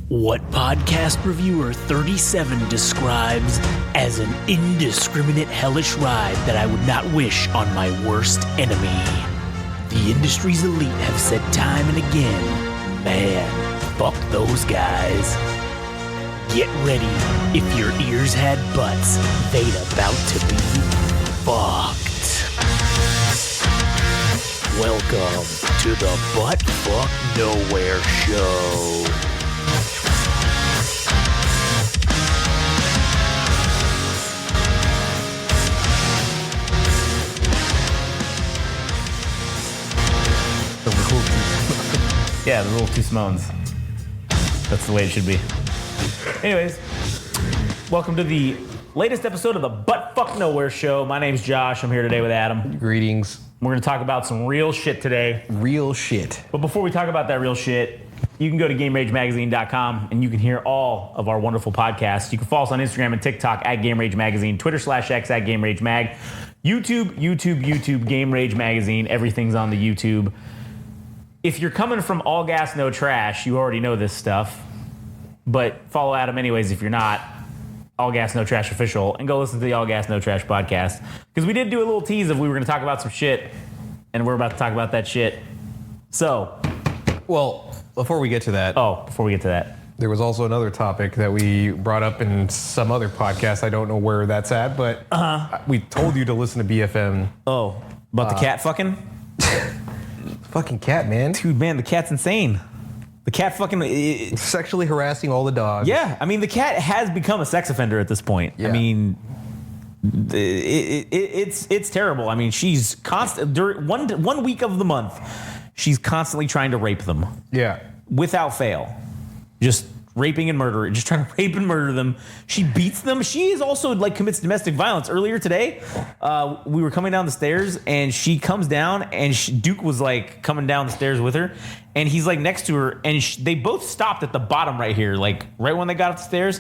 What podcast reviewer 37 describes as an indiscriminate hellish ride that I would not wish on my worst enemy. The industry's elite have said time and again, man, fuck those guys. Get ready, if your ears had butts, they'd about to be fucked. Welcome to the Butt Fuck Nowhere Show. Yeah, the rule of two Simones. That's the way it should be. Anyways, welcome to the latest episode of the Butt Fuck Nowhere Show. My name's Josh. I'm here today with Adam. Greetings. We're going to talk about some real shit today. Real shit. But before we talk about that real shit, you can go to GameRageMagazine.com and you can hear all of our wonderful podcasts. You can follow us on Instagram and TikTok at GameRageMagazine, Twitter/X at GameRageMag, YouTube, Game Rage Magazine. Everything's on the YouTube. If you're coming from All Gas No Trash, you already know this stuff. But follow Adam anyways if you're not. All Gas No Trash Official. And go listen to the All Gas No Trash podcast. Because we did do a little tease of we were going to talk about some shit. And we're about to talk about that shit. So. Well, before we get to that. There was also another topic that we brought up in some other podcast. I don't know where that's at, but we told you to listen to BFM. Oh, about the cat fucking? Fucking cat, man. Dude, man, the cat's insane. The cat fucking... Sexually harassing all the dogs. Yeah, I mean, the cat has become a sex offender at this point. Yeah. I mean, it's terrible. I mean, she's constant... During one week of the month, she's constantly trying to rape them. Yeah. Without fail. Just raping and murdering. Just trying to rape and murder them. She beats them. She is also, like, commits domestic violence. Earlier today, we were coming down the stairs, and she comes down, and Duke was, like, coming down the stairs with her, and he's, like, next to her, and they both stopped at the bottom right here, like, right when they got up the stairs,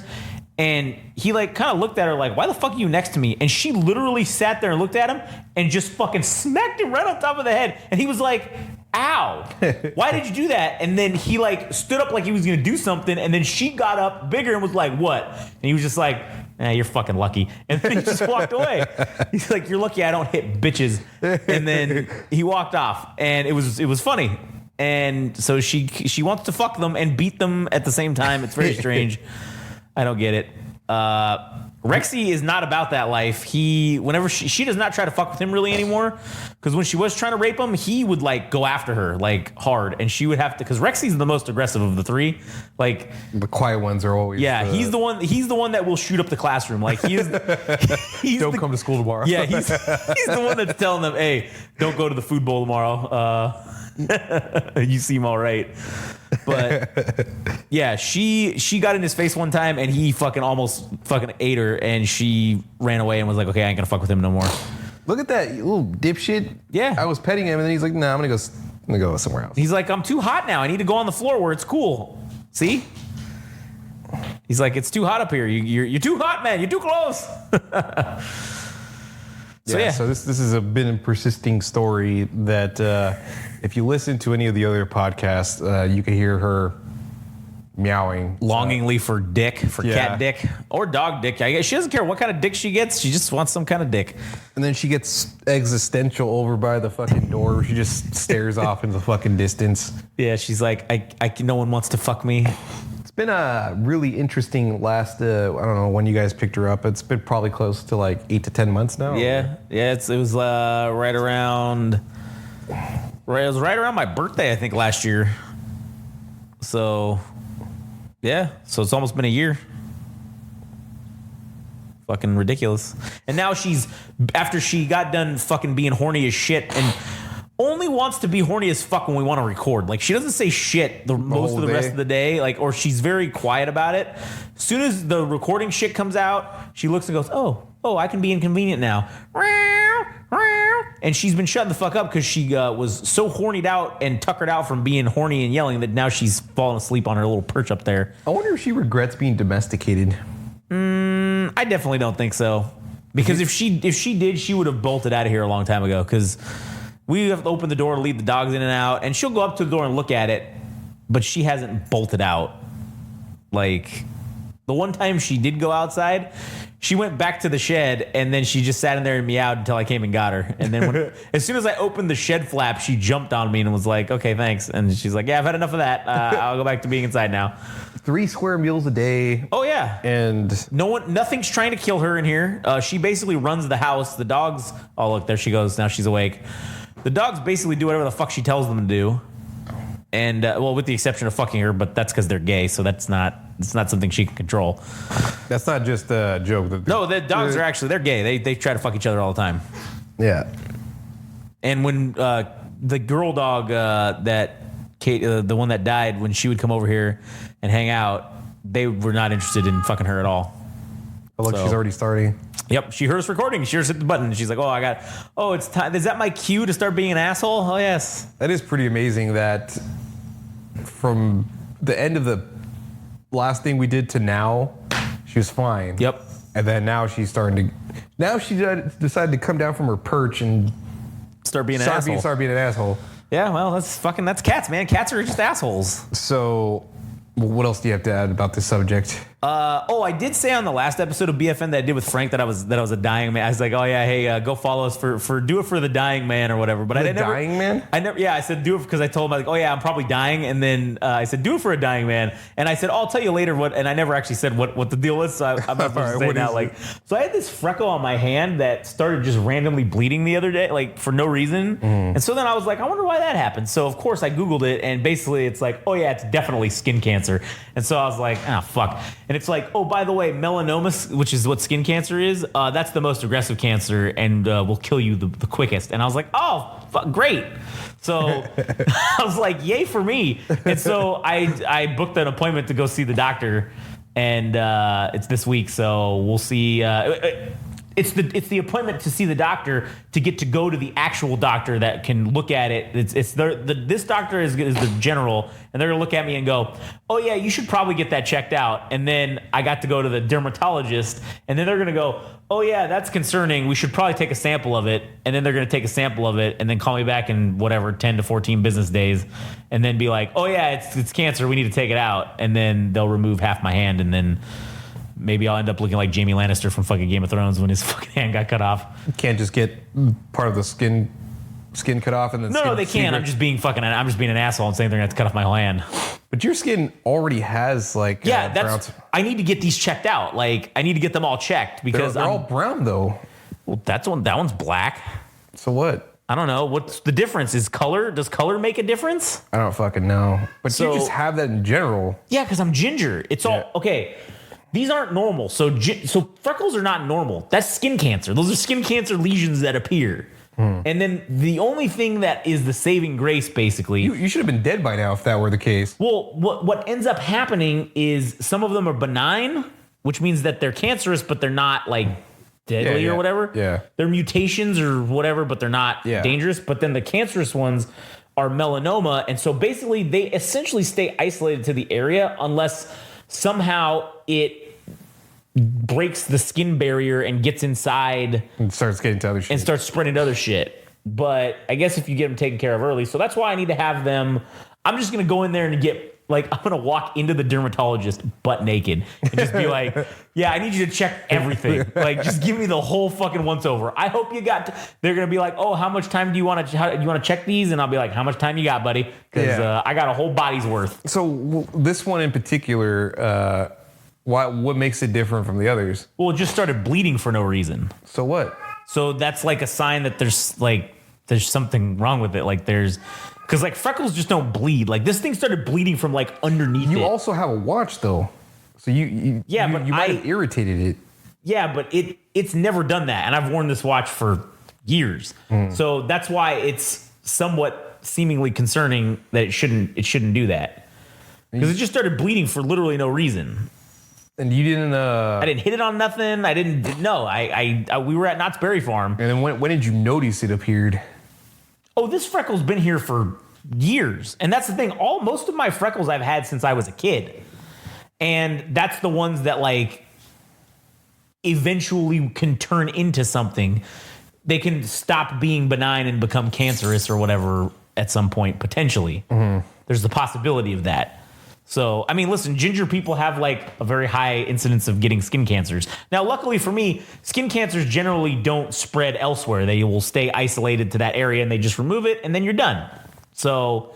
and he, like, kind of looked at her like, why the fuck are you next to me? And she literally sat there and looked at him and just fucking smacked him right on top of the head, and he was like... Ow, why did you do that? And then he like stood up like he was gonna do something, and then she got up bigger and was like, what? And he was just like, you're fucking lucky. And then he just walked away. He's like, you're lucky I don't hit bitches. And then he walked off, and it was funny. And so she wants to fuck them and beat them at the same time. It's very strange. I don't get it. Rexy is not about that life. Whenever she does not try to fuck with him really anymore, because when she was trying to rape him, he would like go after her like hard, and she would have to, because Rexy's the most aggressive of the three. Like the quiet ones are always. Yeah, he's the one that will shoot up the classroom. Like he's don't come to school tomorrow. Yeah, he's the one that's telling them, hey, don't go to the food bowl tomorrow. You seem all right. But yeah, she got in his face one time, and he fucking almost fucking ate her, and she ran away and was like, okay, I ain't gonna fuck with him no more. Look at that little dipshit. Yeah. I was petting him, and then he's like, nah, I'm gonna go somewhere else. He's like, I'm too hot now. I need to go on the floor where it's cool. See? He's like, it's too hot up here. You're too hot, man. You're too close. So this has been a persisting story that if you listen to any of the other podcasts, you can hear her meowing longingly for dick, cat dick or dog dick. I guess she doesn't care what kind of dick she gets. She just wants some kind of dick. And then she gets existential over by the fucking door. She just stares off into the fucking distance. Yeah, she's like, no one wants to fuck me. It's been a really interesting last, I don't know when you guys picked her up. It's been probably close to like 8 to 10 months now. Yeah. It was right around my birthday, I think, last year. So, yeah. So it's almost been a year. Fucking ridiculous. And now after she got done fucking being horny as shit and only wants to be horny as fuck when we want to record. Like, she doesn't say shit most of the rest of the day, like, or she's very quiet about it. As soon as the recording shit comes out, she looks and goes, oh, I can be inconvenient now. And she's been shutting the fuck up because she was so hornied out and tuckered out from being horny and yelling that now she's falling asleep on her little perch up there. I wonder if she regrets being domesticated. I definitely don't think so. Because if she did, she would have bolted out of here a long time ago. Because we have to open the door to lead the dogs in and out, and she'll go up to the door and look at it, but she hasn't bolted out. Like, the one time she did go outside, she went back to the shed, and then she just sat in there and meowed until I came and got her. And then as soon as I opened the shed flap, she jumped on me and was like, okay, thanks. And she's like, yeah, I've had enough of that. I'll go back to being inside now. 3 square meals a day. Oh, yeah. And nothing's trying to kill her in here. She basically runs the house. The dogs, oh, look, there she goes. Now she's awake. The dogs basically do whatever the fuck she tells them to do. And, well, with the exception of fucking her, but that's because they're gay, so it's not something she can control. That's not just a joke. No, the dogs are actually, they're gay. They try to fuck each other all the time. Yeah. And when the girl dog that Kate, the one that died, when she would come over here and hang out, they were not interested in fucking her at all. Oh, look, she's already starting. Yep, she heard us recording. She just hit the button. She's like, it's time. Is that my cue to start being an asshole? Oh, yes. That is pretty amazing that from the end of the last thing we did to now, she was fine. Yep. And then now she's starting to, now she decided to come down from her perch and start being an asshole. Start being an asshole. Yeah, well, that's cats, man. Cats are just assholes. So, what else do you have to add about this subject? I did say on the last episode of BFN that I did with Frank that I was a dying man. I was like, oh yeah, hey, go follow us for do it for the dying man or whatever. But I didn't. Dying man? I said do it because I told him like, oh yeah, I'm probably dying, and then I said do it for a dying man, and I said I'll tell you later what, and I never actually said what the deal was. So I'm not supposed to say now. Like, so I had this freckle on my hand that started just randomly bleeding the other day, like for no reason, and so then I was like, I wonder why that happened. So of course I Googled it, and basically it's like, oh yeah, it's definitely skin cancer, and so I was like, fuck, and it's like, oh, by the way, melanoma, which is what skin cancer is, that's the most aggressive cancer and will kill you the quickest. And I was like, oh, fuck, great. So I was like, yay for me. And so I booked an appointment to go see the doctor, and it's this week. So we'll see. It's the appointment to see the doctor to get to go to the actual doctor that can look at it. This doctor is the general, and they're gonna look at me and go, oh yeah, you should probably get that checked out. And then I got to go to the dermatologist, and then they're gonna go, oh yeah, that's concerning. We should probably take a sample of it. And then they're gonna take a sample of it and then call me back in whatever 10 to 14 business days, and then be like, oh yeah, it's cancer. We need to take it out. And then they'll remove half my hand, and then maybe I'll end up looking like Jaime Lannister from fucking Game of Thrones when his fucking hand got cut off. You can't just get part of the skin cut off and then No, they can. I'm just being an asshole and saying they're gonna have to cut off my whole hand. But your skin already has like that's I need to get these checked out. Like I need to get them all checked because they're all brown though. Well, that one's black. So what? I don't know. What's the difference? Does color make a difference? I don't fucking know. But you just have that in general. Yeah, because I'm ginger. It's all okay. These aren't normal. So freckles are not normal. That's skin cancer. Those are skin cancer lesions that appear. And then the only thing that is the saving grace, basically. You should have been dead by now if that were the case. Well, what ends up happening is some of them are benign, which means that they're cancerous, but they're not like deadly or whatever. Yeah. They're mutations or whatever, but they're not dangerous. But then the cancerous ones are melanoma. And so basically they essentially stay isolated to the area unless somehow it breaks the skin barrier and gets inside and starts getting to other shit and starts spreading to other shit. But I guess if you get them taken care of early, so that's why I need to have them. I'm just going to go in there and I'm going to walk into the dermatologist butt naked and just be like, yeah, I need you to check everything. Like, just give me the whole fucking once over. I hope you got, they're going to be like, oh, how much time do you want to check these? And I'll be like, how much time you got, buddy? Because I got a whole body's worth. So this one in particular, what makes it different from the others? Well, it just started bleeding for no reason. So what? So that's like a sign that there's something wrong with it. Like because like freckles just don't bleed. Like this thing started bleeding from like underneath it. You also have a watch though. So you might have irritated it. Yeah, but it's never done that. And I've worn this watch for years. So that's why it's somewhat seemingly concerning that it shouldn't do that. Because it just started bleeding for literally no reason. And you didn't I didn't hit it on nothing. I didn't no. We were at Knott's Berry Farm. And then when did you notice it appeared? Oh, this freckle's been here for years. And that's the thing. Most of my freckles I've had since I was a kid. And that's the ones that like eventually can turn into something. They can stop being benign and become cancerous or whatever at some point, potentially. There's the possibility of that. So, I mean, listen, ginger people have like a very high incidence of getting skin cancers. Now, luckily for me, skin cancers generally don't spread elsewhere. They will stay isolated to that area and they just remove it and then you're done. So,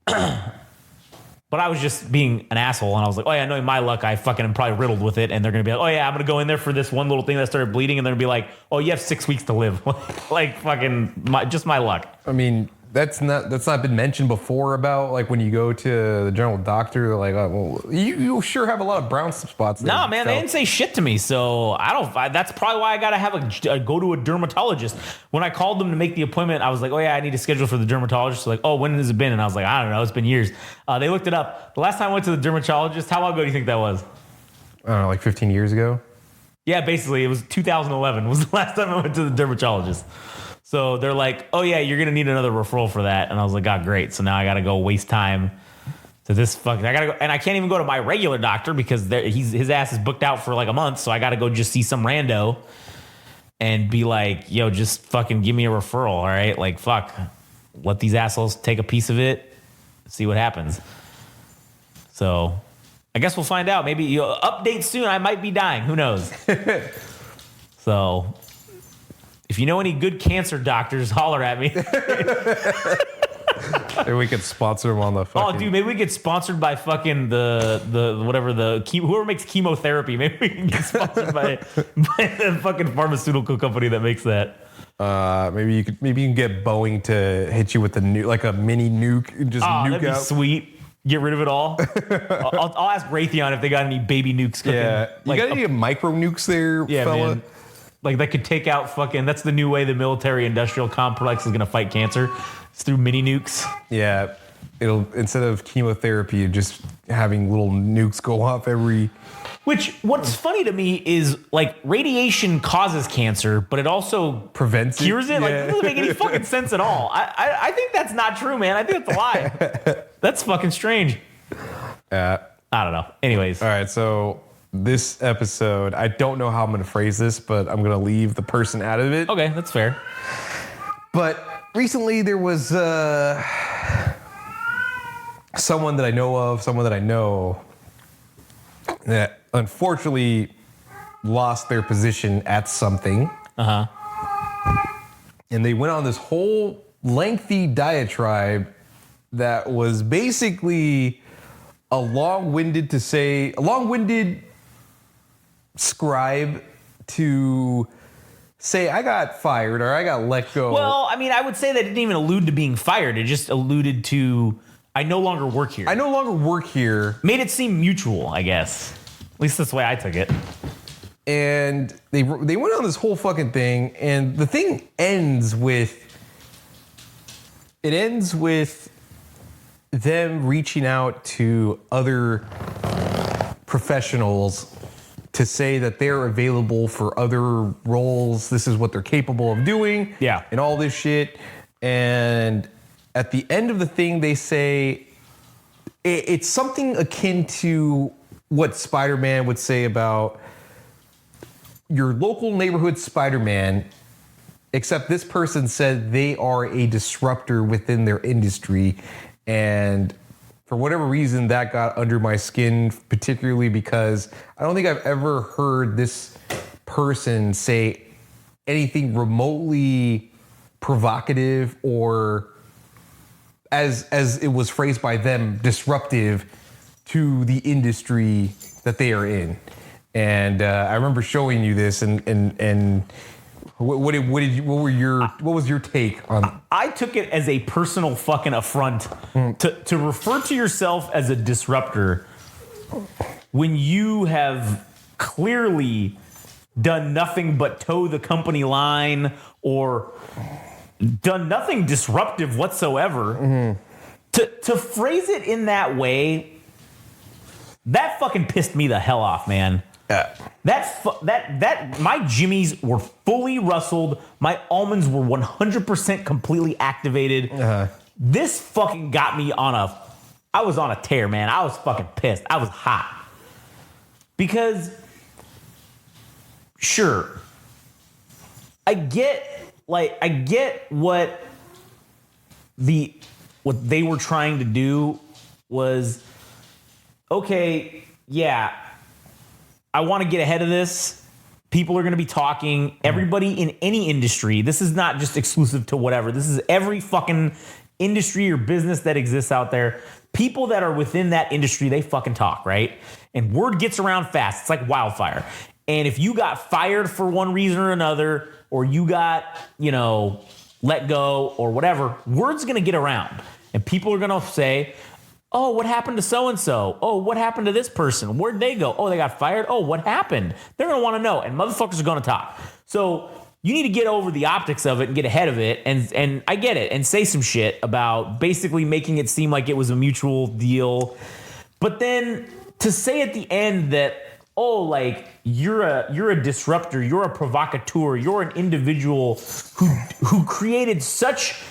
but I was just being an asshole and I was like, oh yeah, knowing my luck, I fucking am probably riddled with it. And they're going to be like, oh yeah, I'm going to go in there for this one little thing that started bleeding. And they're going to be like, oh, you have 6 weeks to live. Like fucking just my luck. I mean, that's not been mentioned before about like when you go to the general doctor, they're like, oh, well, you sure have a lot of brown spots there. No, man, they didn't say shit to me. So that's probably why I got to have go to a dermatologist. When I called them to make the appointment, I was like, oh yeah, I need to schedule for the dermatologist. They're like, oh, when has it been? And I was like, I don't know. It's been years. They looked it up. The last time I went to the dermatologist, how long ago do you think that was? I don't know, like 15 years ago. Yeah, basically it was 2011 was the last time I went to the dermatologist. So they're like, oh yeah, you're going to need another referral for that. And I was like, oh, great. So now I got to go waste time to this fucking, I got to go. And I can't even go to my regular doctor because his ass is booked out for like a month. So I got to go just see some rando and be like, yo, just fucking give me a referral. All right. Like, fuck, let these assholes take a piece of it. See what happens. So I guess we'll find out. Maybe update soon. I might be dying. Who knows? So if you know any good cancer doctors, holler at me. Maybe we could sponsor them on the fucking... Oh, dude, maybe we get sponsored by fucking the whatever whoever makes chemotherapy. Maybe we can get sponsored by the fucking pharmaceutical company that makes that. Maybe you can get Boeing to hit you with a like a mini nuke, just nuke that'd be out. Sweet. Get rid of it all. I'll ask Raytheon if they got any baby nukes cooking. Yeah, you got any micro nukes there, fella? Man. Like that could take out fucking. That's the new way the military-industrial complex is gonna fight cancer. It's through mini nukes. Yeah, it'll instead of chemotherapy, just having little nukes go off every. Which what's funny to me is like radiation causes cancer, but it also cures it. Like it doesn't make any fucking sense at all. I think that's not true, man. I think it's a lie. That's fucking strange. I don't know. Anyways, all right, so. This episode, I don't know how I'm going to phrase this, but I'm going to leave the person out of it. Okay, that's fair. But recently there was someone that I know that unfortunately lost their position at something. Uh-huh. And they went on this whole lengthy diatribe that was basically a long-winded scribe to say I got fired or I got let go. Well, I mean, I would say that it didn't even allude to being fired. It just alluded to I no longer work here. Made it seem mutual, I guess. At least that's the way I took it. And they went on this whole fucking thing, and the thing ends with them reaching out to other professionals to say that they're available for other roles. This is what they're capable of doing. Yeah. And all this shit. And at the end of the thing, they say it's something akin to what Spider-Man would say about your local neighborhood Spider-Man, except this person said they are a disruptor within their industry. And for whatever reason, that got under my skin, particularly because I don't think I've ever heard this person say anything remotely provocative or, as it was phrased by them, disruptive to the industry that they are in. And I remember showing you this, and what was your take on? I took it as a personal fucking affront to refer to yourself as a disruptor when you have clearly done nothing but toe the company line or done nothing disruptive whatsoever. Mm-hmm. To phrase it in that way, that fucking pissed me the hell off, man. That my jimmies were fully rustled. My almonds were 100% completely activated. Uh-huh. This fucking got me I was on a tear, man. I was fucking pissed. I was hot. Because, sure, I get what they were trying to do was okay, yeah, I want to get ahead of this. People are going to be talking. Everybody in any industry. This is not just exclusive to whatever. This is every fucking industry or business that exists out there. People that are within that industry, they fucking talk, right? And word gets around fast. It's like wildfire. And if you got fired for one reason or another, or you got, let go or whatever, word's going to get around. And people are going to say, oh, what happened to so-and-so? Oh, what happened to this person? Where'd they go? Oh, they got fired? Oh, what happened? They're going to want to know, and motherfuckers are going to talk. So you need to get over the optics of it and get ahead of it, and I get it, and say some shit about basically making it seem like it was a mutual deal. But then to say at the end that, oh, like, you're a disruptor, you're a provocateur, you're an individual who created such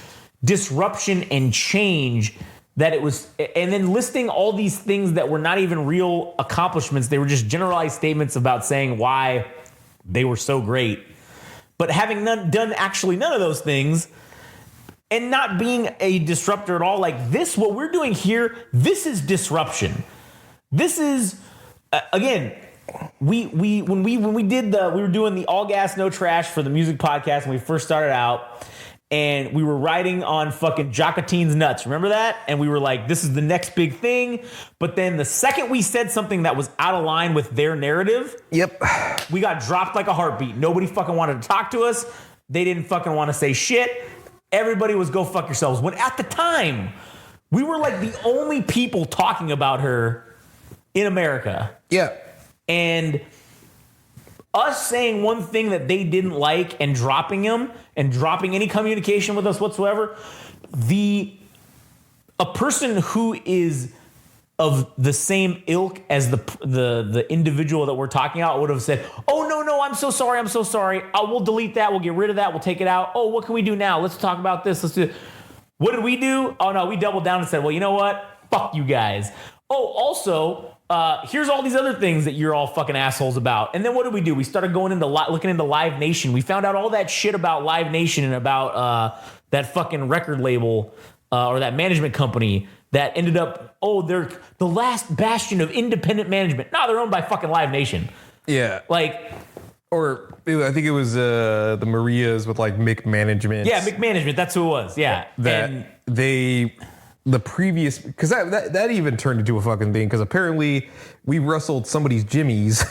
disruption and change that it was, and then listing all these things that were not even real accomplishments. They were just generalized statements about saying why they were so great. But having done actually none of those things and not being a disruptor at all, like this, what we're doing here, this is disruption. This is, again, we were doing the all gas, no trash for the music podcast when we first started out. And we were riding on fucking Jocatine's nuts. Remember that? And we were like, this is the next big thing. But then the second we said something that was out of line with their narrative, Yep. we got dropped like a heartbeat. Nobody fucking wanted to talk to us. They didn't fucking want to say shit. Everybody was go fuck yourselves. When at the time, we were like the only people talking about her in America. Yeah. And us saying one thing that they didn't like and dropping them and dropping any communication with us whatsoever, a person who is of the same ilk as the individual that we're talking about would have said, oh, no, I'm so sorry. We'll delete that. We'll get rid of that. We'll take it out. Oh, what can we do now? Let's talk about this. Let's do it. What did we do? Oh, no, we doubled down and said, well, you know what? Fuck you guys. Oh, also, here's all these other things that you're all fucking assholes about. And then what did we do? We started going into looking into Live Nation. We found out all that shit about Live Nation and about that fucking record label or that management company that ended up, they're the last bastion of independent management. No, they're owned by fucking Live Nation. Yeah. Like, or I think it was the Marias with like Mick Management. Yeah, Mick Management. That's who it was. Yeah. That the previous, because that even turned into a fucking thing, because apparently we rustled somebody's jimmies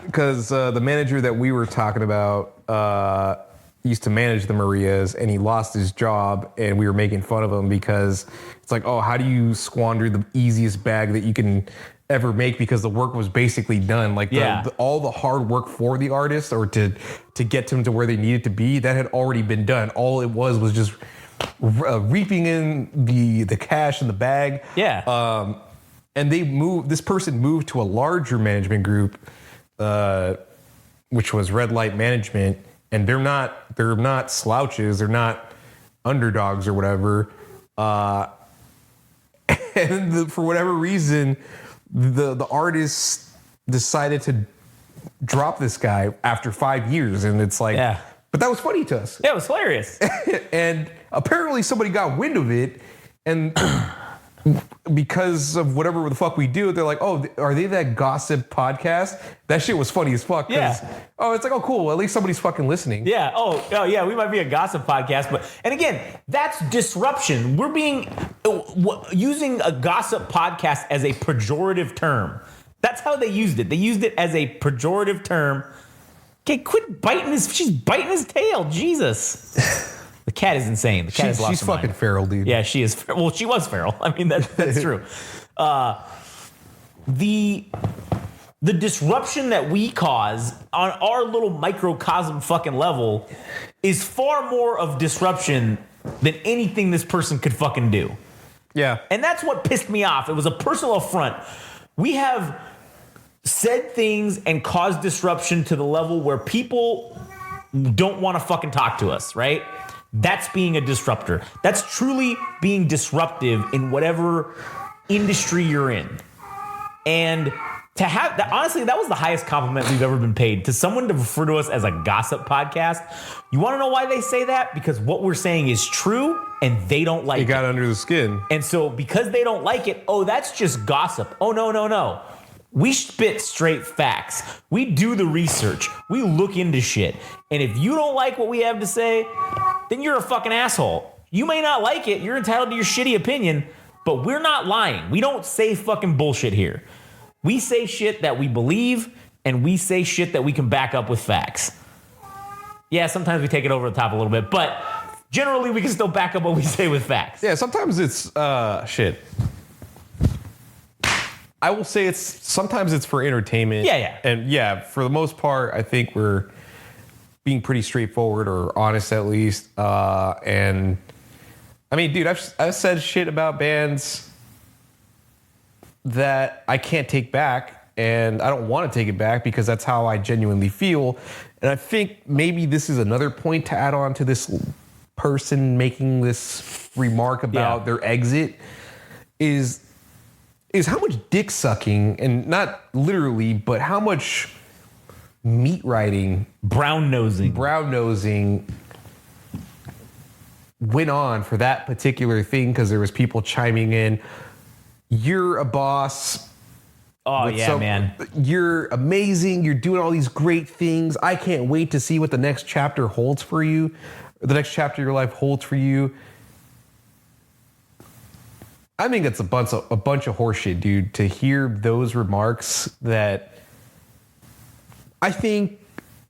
because the manager that we were talking about used to manage the Marias, and he lost his job, and we were making fun of him because it's like, oh, how do you squander the easiest bag that you can ever make, because the work was basically done. Like all the hard work for the artist or to get them to where they needed to be, that had already been done. All it was just reaping in the cash in the bag. Yeah. And this person moved to a larger management group, which was Red Light Management, and they're not slouches, they're not underdogs or whatever. And for whatever reason, the artist decided to drop this guy after 5 years, and it's like, but that was funny to us. Yeah, it was hilarious. And apparently somebody got wind of it, and because of whatever the fuck we do, they're like, oh, are they that gossip podcast? That shit was funny as fuck. Yeah. Oh, it's like, oh, cool. At least somebody's fucking listening. Yeah. Oh, yeah. We might be a gossip podcast, and again, that's disruption. We're using a gossip podcast as a pejorative term. That's how they used it. They used it as a pejorative term. Okay, quit biting she's biting his tail. Jesus. The cat is insane. The cat has lost she's her fucking mind. feral, dude. Yeah, she is. Well, she was feral. I mean, that's true. The disruption that we cause on our little microcosm fucking level is far more of disruption than anything this person could fucking do. Yeah. And that's what pissed me off. It was a personal affront. We have said things and caused disruption to the level where people don't want to fucking talk to us, right? That's being a disruptor. That's truly being disruptive in whatever industry you're in. And to have that, honestly, that was the highest compliment we've ever been paid, to someone to refer to us as a gossip podcast. You want to know why they say that? Because what we're saying is true and they don't like It got under the skin. And so because they don't like it, oh, that's just gossip. Oh, no. We spit straight facts. We do the research. We look into shit. And if you don't like what we have to say, then you're a fucking asshole. You may not like it. You're entitled to your shitty opinion, but we're not lying. We don't say fucking bullshit here. We say shit that we believe, and we say shit that we can back up with facts. Yeah, sometimes we take it over the top a little bit, but generally we can still back up what we say with facts. Yeah, sometimes it's shit. I will say sometimes it's for entertainment. Yeah. And yeah, for the most part, I think we're being pretty straightforward or honest at least. And I mean, dude, I've said shit about bands that I can't take back, and I don't want to take it back because that's how I genuinely feel. And I think maybe this is another point to add on to this person making this remark about their exit is how much dick sucking, and not literally, but how much meat riding, brown nosing went on for that particular thing, because there was people chiming in, you're a boss. Oh, yeah, man. You're amazing. You're doing all these great things. I can't wait to see what the next chapter holds for you. The next chapter of your life holds for you. I think it's a bunch of horseshit, dude, to hear those remarks. That I think,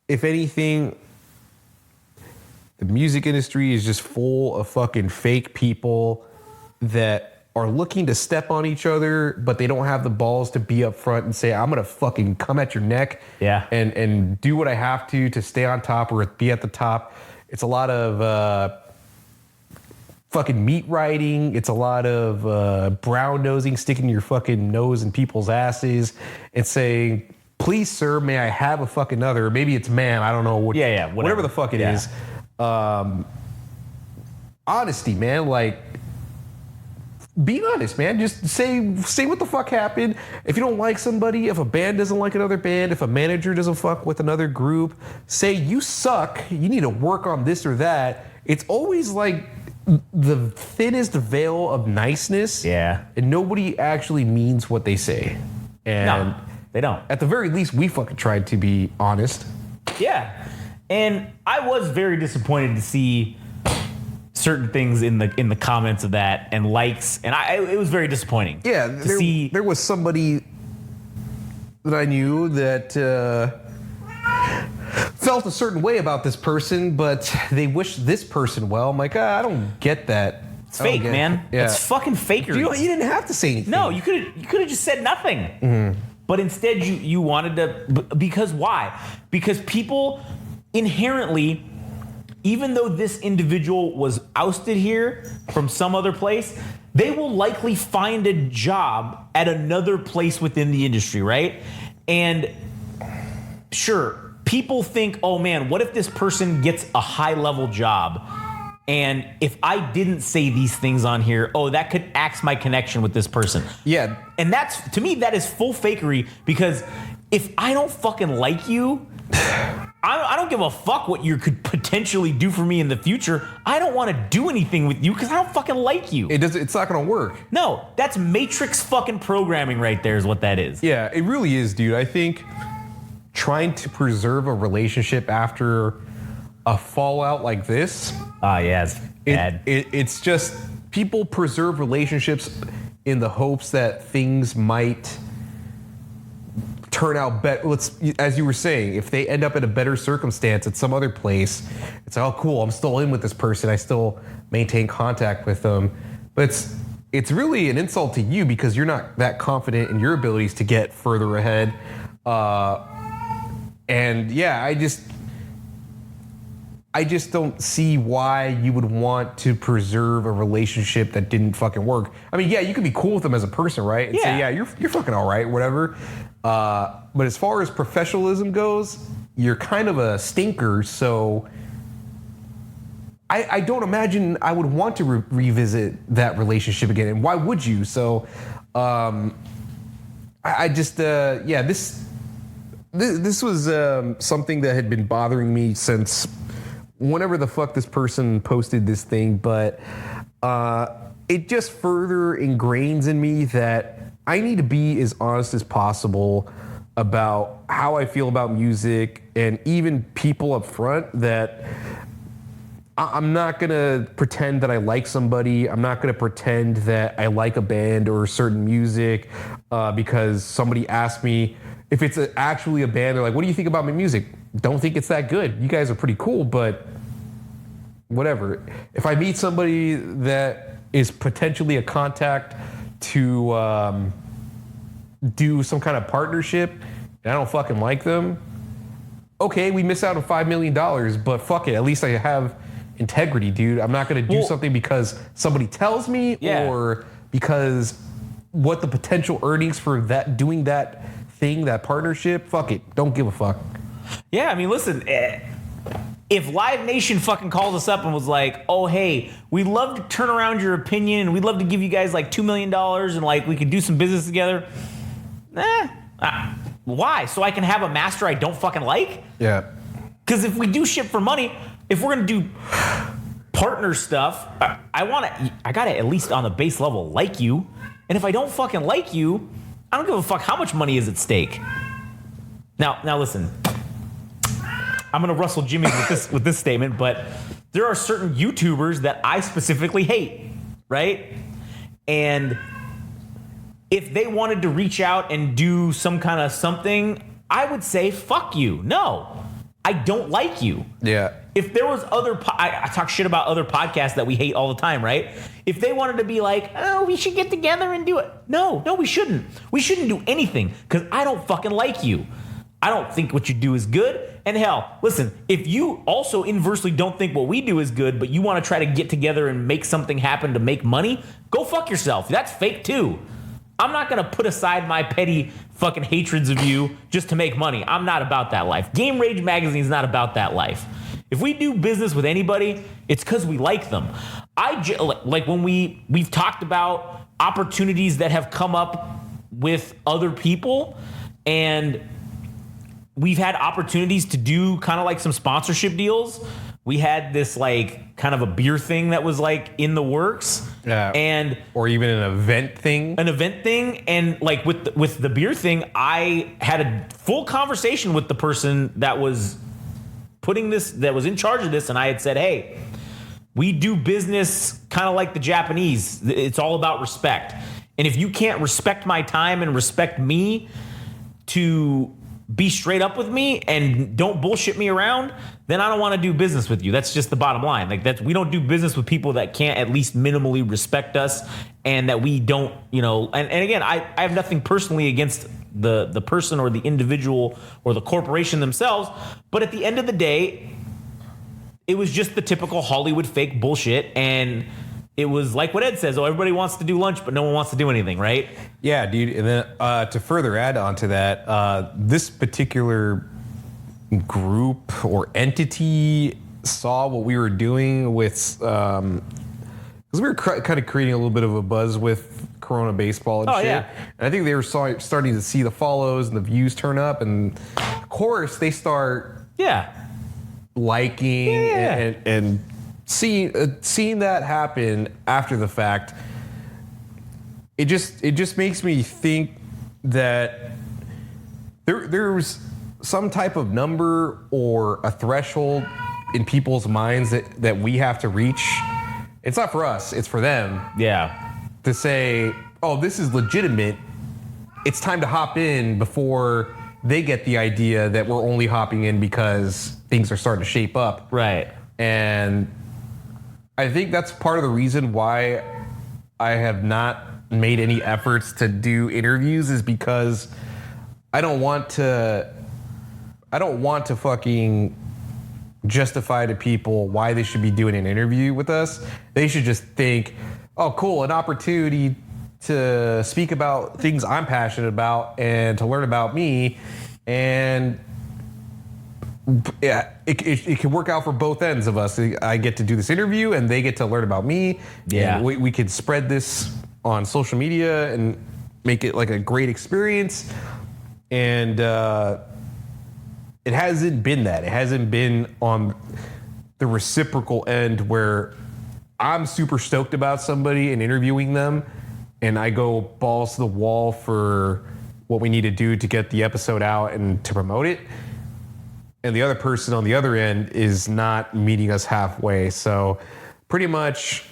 if anything, the music industry is just full of fucking fake people that are looking to step on each other, but they don't have the balls to be up front and say, I'm gonna fucking come at your neck and do what I have to stay on top or be at the top. It's a lot of fucking meat riding. It's a lot of brown nosing, sticking your fucking nose in people's asses and saying, please, sir, may I have a fucking other? Or maybe it's ma'am. I don't know. Whatever the fuck it is. Honesty, man. Like, be honest, man. Just say what the fuck happened. If you don't like somebody, if a band doesn't like another band, if a manager doesn't fuck with another group, say you suck. You need to work on this or that. It's always like the thinnest veil of niceness. Yeah. And nobody actually means what they say. And no, they don't. At the very least, we fucking tried to be honest. Yeah. And I was very disappointed to see certain things in the comments of that and likes, and it was very disappointing. Yeah, there was somebody that I knew that felt a certain way about this person, but they wish this person well. I'm like, I don't get that. It's fake, man. Yeah. It's fucking fakery. You didn't have to say anything. No, you could have just said nothing. Mm-hmm. But instead, you wanted to. Because why? Because people inherently, even though this individual was ousted here from some other place, they will likely find a job at another place within the industry, right? And sure, people think, oh man, what if this person gets a high-level job? And if I didn't say these things on here, oh, that could axe my connection with this person. Yeah. And that's, to me, that is full fakery, because if I don't fucking like you, I don't give a fuck what you could potentially do for me in the future. I don't want to do anything with you because I don't fucking like you. It's not going to work. No, that's Matrix fucking programming right there is what that is. Yeah, it really is, dude. I think trying to preserve a relationship after a fallout like this. Yeah, it's bad. It's just people preserve relationships in the hopes that things might turn out better. As you were saying, if they end up in a better circumstance at some other place, it's like, oh, cool, I'm still in with this person. I still maintain contact with them. But it's really an insult to you because you're not that confident in your abilities to get further ahead. And yeah, I just don't see why you would want to preserve a relationship that didn't fucking work. I mean, yeah, you can be cool with them as a person, right? And say, yeah, you're fucking all right, whatever. But as far as professionalism goes, you're kind of a stinker. So I don't imagine I would want to revisit that relationship again. And why would you? So this was something that had been bothering me since whenever the fuck this person posted this thing. But it just further ingrains in me that I need to be as honest as possible about how I feel about music, and even people up front, that I'm not going to pretend that I like somebody. I'm not going to pretend that I like a band or certain music because somebody asked me. If it's actually a band, they're like, what do you think about my music? Don't think it's that good. You guys are pretty cool, but whatever. If I meet somebody that is potentially a contact to do some kind of partnership and I don't fucking like them, okay, we miss out on $5 million, but fuck it. At least I have integrity, dude. I'm not going to do something because somebody tells me or because what the potential earnings for that doing that thing, that partnership, fuck it. Don't give a fuck. Yeah, I mean, listen, if Live Nation fucking called us up and was like, oh, hey, we'd love to turn around your opinion and we'd love to give you guys like $2 million and like we could do some business together. Why? So I can have a master I don't fucking like? Yeah. Because if we do shit for money, if we're going to do partner stuff, I got to at least on the base level like you. And if I don't fucking like you, I don't give a fuck how much money is at stake. Now listen, I'm gonna rustle Jimmy with this statement, but there are certain YouTubers that I specifically hate, right? And if they wanted to reach out and do some kind of something, I would say, fuck you. No, I don't like you. Yeah. If there was I talk shit about other podcasts that we hate all the time, right? If they wanted to be like, oh, we should get together and do it. No, we shouldn't. We shouldn't do anything because I don't fucking like you. I don't think what you do is good. And hell, listen, if you also inversely don't think what we do is good, but you want to try to get together and make something happen to make money, go fuck yourself. That's fake too. I'm not going to put aside my petty fucking hatreds of you just to make money. I'm not about that life. Game Rage Magazine is not about that life. If we do business with anybody, it's because we like them. Like when we've talked about opportunities that have come up with other people, and we've had opportunities to do kind of like some sponsorship deals. We had this like kind of a beer thing that was like in the works. Yeah. And or even an event thing. And like with the beer thing, I had a full conversation with the person that was that was in charge of this, and I had said, hey, we do business kind of like the Japanese. It's all about respect. And if you can't respect my time and respect me to be straight up with me and don't bullshit me around, then I don't want to do business with you. That's just the bottom line. Like we don't do business with people that can't at least minimally respect us, and that we don't, and again, I have nothing personally against the person or the individual or the corporation themselves, but at the end of the day, it was just the typical Hollywood fake bullshit, and it was like what Ed says, everybody wants to do lunch, but no one wants to do anything, right? Yeah, dude. And then to further add on to that, this particular group or entity saw what we were doing with, because we were kind of creating a little bit of a buzz with Corona baseball and shit. Yeah. And I think they were starting to see the follows and the views turn up, and of course they start liking and seeing that happen after the fact. It just makes me think that there's some type of number or a threshold in people's minds that we have to reach. It's not for us, it's for them. Yeah. To say, oh, this is legitimate. It's time to hop in before they get the idea that we're only hopping in because things are starting to shape up. Right. And I think that's part of the reason why I have not made any efforts to do interviews, is because I don't want to fucking justify to people why they should be doing an interview with us. They should just think, oh, cool, an opportunity to speak about things I'm passionate about and to learn about me. And yeah, it can work out for both ends of us. I get to do this interview and they get to learn about me. Yeah. And we could spread this on social media and make it like a great experience. And it hasn't been that. It hasn't been on the reciprocal end where I'm super stoked about somebody and interviewing them, and I go balls to the wall for what we need to do to get the episode out and to promote it, and the other person on the other end is not meeting us halfway. So pretty much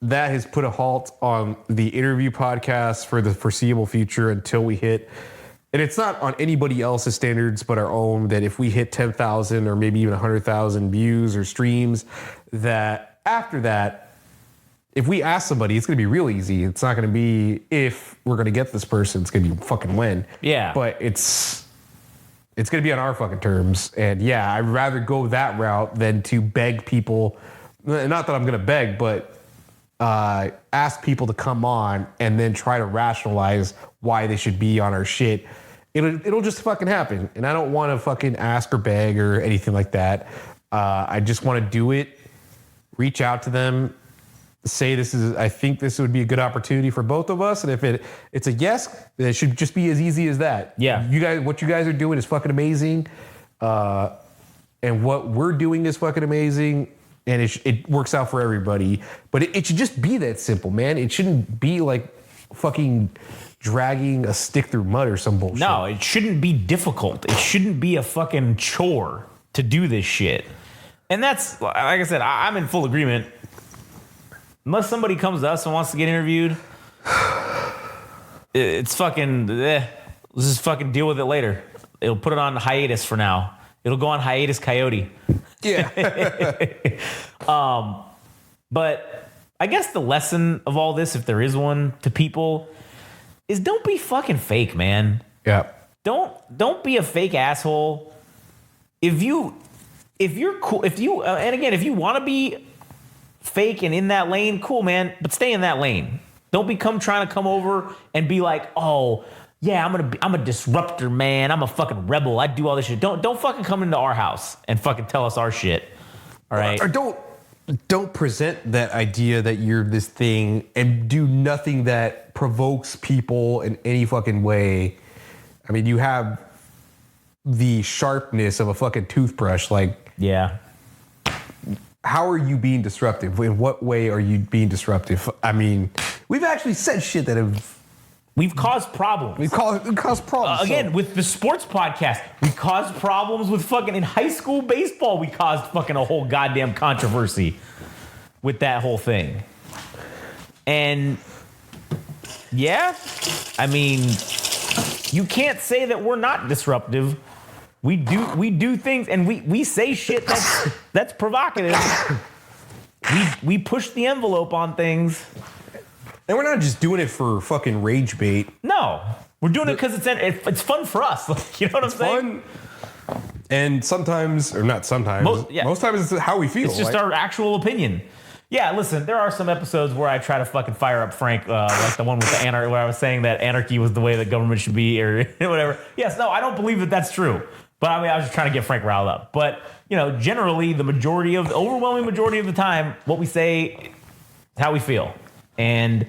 that has put a halt on the interview podcast for the foreseeable future until we hit, and it's not on anybody else's standards but our own, that if we hit 10,000 or maybe even 100,000 views or streams, that after that, if we ask somebody, it's going to be real easy. It's not going to be if we're going to get this person, it's going to be fucking when. Yeah. But it's going to be on our fucking terms. And yeah, I'd rather go that route than to beg people. Not that I'm going to beg, but ask people to come on and then try to rationalize why they should be on our shit. It'll just fucking happen. And I don't want to fucking ask or beg or anything like that. I just want to do it, reach out to them, say I think this would be a good opportunity for both of us. And if it's a yes, it should just be as easy as that. Yeah. What you guys are doing is fucking amazing. And what we're doing is fucking amazing. And it works out for everybody. But it should just be that simple, man. It shouldn't be like fucking dragging a stick through mud or some bullshit. No, it shouldn't be difficult. It shouldn't be a fucking chore to do this shit. And that's, like I said, I'm in full agreement. Unless somebody comes to us and wants to get interviewed, it's fucking, let's just fucking deal with it later. It'll put it on hiatus for now. It'll go on hiatus coyote. Yeah. But I guess the lesson of all this, if there is one to people, is don't be fucking fake, man. Yeah. Don't be a fake asshole. If you're cool, if you want to be fake and in that lane, cool, man, but stay in that lane. Don't become trying to come over and be like, oh yeah, I'm a disruptor, man. I'm a fucking rebel. I do all this shit. Don't fucking come into our house and fucking tell us our shit. All right. Or don't present that idea that you're this thing and do nothing that provokes people in any fucking way. I mean, you have the sharpness of a fucking toothbrush. Like, yeah. How are you being disruptive? In what way are you being disruptive? I mean, we've actually said shit that we've caused problems. We've caused problems. Again, with the sports podcast, we caused problems with fucking in high school baseball. We caused fucking a whole goddamn controversy with that whole thing. And yeah, I mean, you can't say that we're not disruptive. We do things and we say shit that's provocative. We push the envelope on things. And we're not just doing it for fucking rage bait. No, we're doing it because it's fun for us. Like, you know what I'm saying? Fun. And sometimes, or not sometimes, most times it's how we feel. It's just our actual opinion. Yeah, listen, there are some episodes where I try to fucking fire up Frank, like the one with the anarchy, where I was saying that anarchy was the way that government should be, or whatever. Yes, no, I don't believe that that's true. But I mean, I was just trying to get Frank riled up. But, you know, generally, the overwhelming majority of the time, what we say is how we feel. And a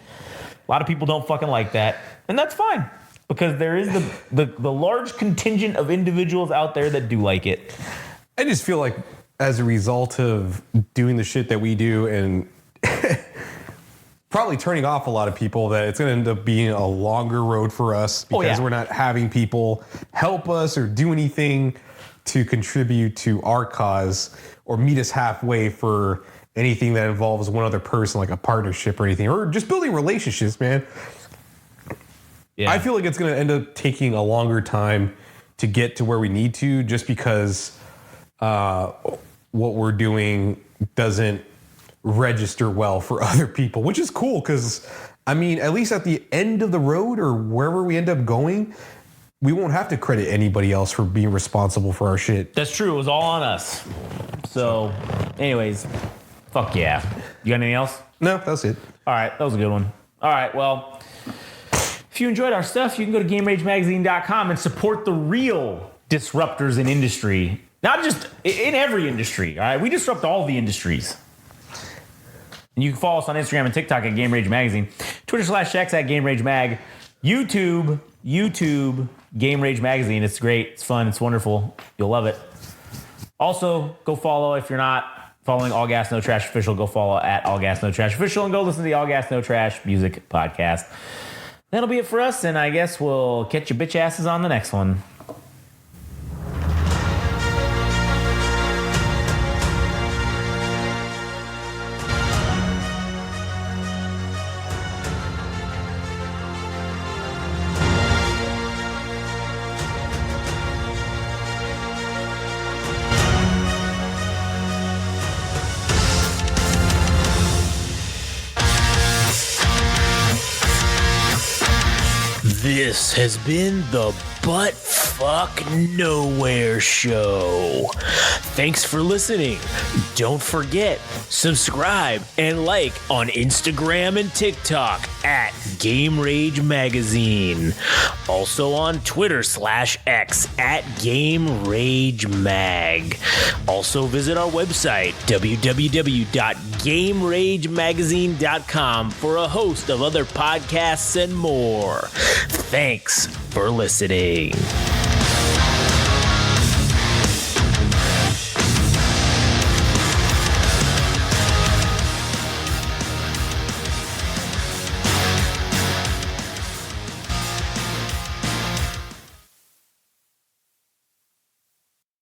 lot of people don't fucking like that. And that's fine. Because there is the large contingent of individuals out there that do like it. I just feel like as a result of doing the shit that we do and probably turning off a lot of people, that it's going to end up being a longer road for us because we're not having people help us or do anything to contribute to our cause or meet us halfway for anything that involves one other person, like a partnership or anything, or just building relationships, man. Yeah. I feel like it's going to end up taking a longer time to get to where we need to, just because what we're doing doesn't register well for other people, which is cool because, I mean, at least at the end of the road or wherever we end up going, we won't have to credit anybody else for being responsible for our shit. That's true. It was all on us. So, anyways, fuck yeah. You got anything else? No, that's it. All right. That was a good one. All right. Well, if you enjoyed our stuff, you can go to GameRageMagazine.com and support the real disruptors in industry. Not just in every industry. All right. We disrupt all the industries. And you can follow us on Instagram and TikTok at Game Rage Magazine. Twitter/X at Game Rage Mag. YouTube, Game Rage Magazine. It's great. It's fun. It's wonderful. You'll love it. Also, go follow, if you're not following All Gas No Trash Official, go follow at All Gas No Trash Official and go listen to the All Gas No Trash Music Podcast. That'll be it for us, and I guess we'll catch your bitch asses on the next one. This has been the Butt Fuck Nowhere Show. Thanks for listening. Don't forget, subscribe and like on Instagram and TikTok at Game Rage Magazine. Also on Twitter/X at Game Rage Mag. Also visit our website, www.GameRageMagazine.com, for a host of other podcasts and more. Thanks for listening.